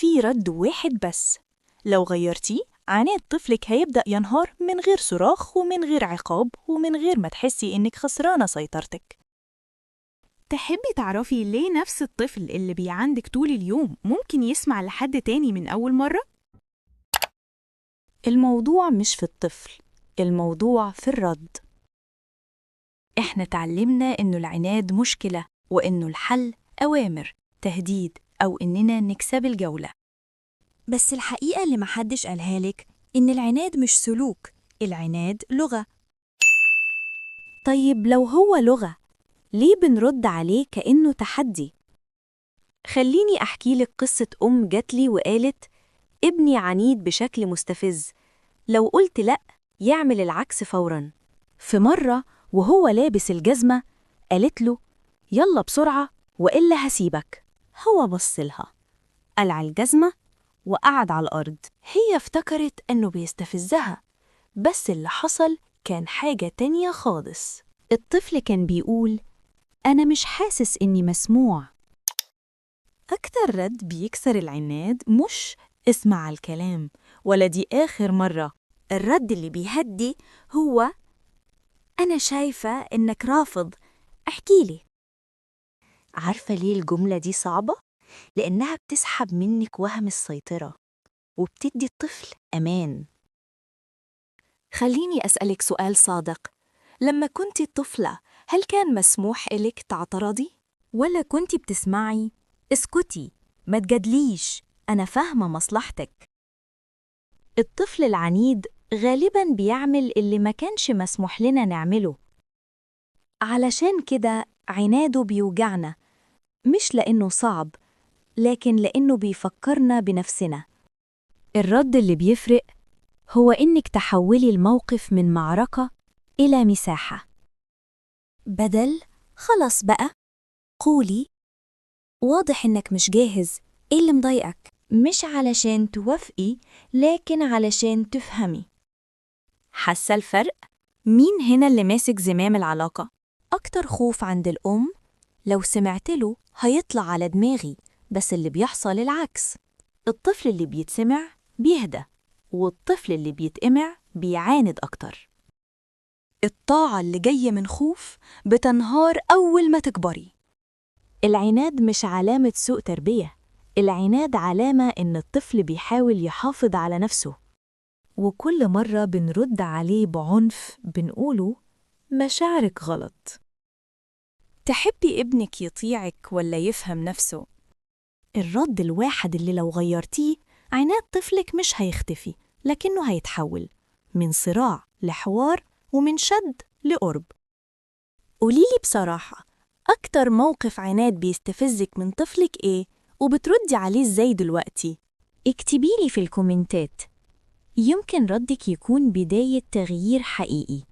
في رد واحد بس، لو غيرتيه عناد طفلك هيبدأ ينهار من غير صراخ ومن غير عقاب ومن غير ما تحسي إنك خسرانة سيطرتك. تحبي تعرفي ليه نفس الطفل اللي بيعندك طول اليوم ممكن يسمع لحد تاني من أول مرة؟ الموضوع مش في الطفل، الموضوع في الرد. إحنا تعلمنا إنه العناد مشكلة وإنه الحل أوامر، تهديد أو إننا نكسب الجولة. بس الحقيقة اللي محدش قالها لك إن العناد مش سلوك، العناد لغة. طيب لو هو لغة، ليه بنرد عليه كأنه تحدي؟ خليني أحكي لك قصة جاتلي وقالت ابني عنيد بشكل مستفز، لو قلت لأ يعمل العكس فوراً. في مرة وهو لابس الجزمة قالت له يلا بسرعة وإلا هسيبك. هو بصلها، قلع الجزمة وقعد على الأرض. هي افتكرت أنه بيستفزها، بس اللي حصل كان حاجة تانية خالص. الطفل كان بيقول أنا مش حاسس إني مسموع. أكتر رد بيكسر العناد مش اسمع الكلام ولا دي آخر مرة. الرد اللي بيهدي هو أنا شايفة إنك رافض، احكيلي. عارفة ليه الجملة دي صعبة؟ لأنها بتسحب منك وهم السيطرة وبتدي الطفل أمان. خليني أسألك سؤال صادق، لما كنتي طفلة هل كان مسموح إلك تعترضي؟ ولا كنتي بتسمعي؟ اسكتي، ما تجادليش، أنا فاهمة مصلحتك. الطفل العنيد غالباً بيعمل اللي ما كانش مسموح لنا نعمله، علشان كده عناده بيوجعنا، مش لأنه صعب، لكن لأنه بيفكرنا بنفسنا. الرد اللي بيفرق هو إنك تحولي الموقف من معركة إلى مساحة. بدل خلاص بقى قولي واضح إنك مش جاهز، إيه اللي مضايقك؟ مش علشان توافقي، لكن علشان تفهمي. حاسة الفرق؟ مين هنا اللي ماسك زمام العلاقة؟ أكتر خوف عند الأم لو سمعت له هيطلع على دماغي، بس اللي بيحصل العكس. الطفل اللي بيتسمع بيهدى، والطفل اللي بيتقمع بيعاند أكتر. الطاعة اللي جاية من خوف بتنهار أول ما تكبري. العناد مش علامة سوء تربية، العناد علامة إن الطفل بيحاول يحافظ على نفسه، وكل مرة بنرد عليه بعنف بنقوله مشاعرك غلط. تحبي ابنك يطيعك ولا يفهم نفسه؟ الرد الواحد اللي لو غيرتيه عناد طفلك مش هيختفي، لكنه هيتحول من صراع لحوار ومن شد لقرب. قوليلي بصراحة، أكتر موقف عناد بيستفزك من طفلك إيه؟ وبتردي عليه إزاي دلوقتي؟ اكتبيلي في الكومنتات، يمكن ردك يكون بداية تغيير حقيقي.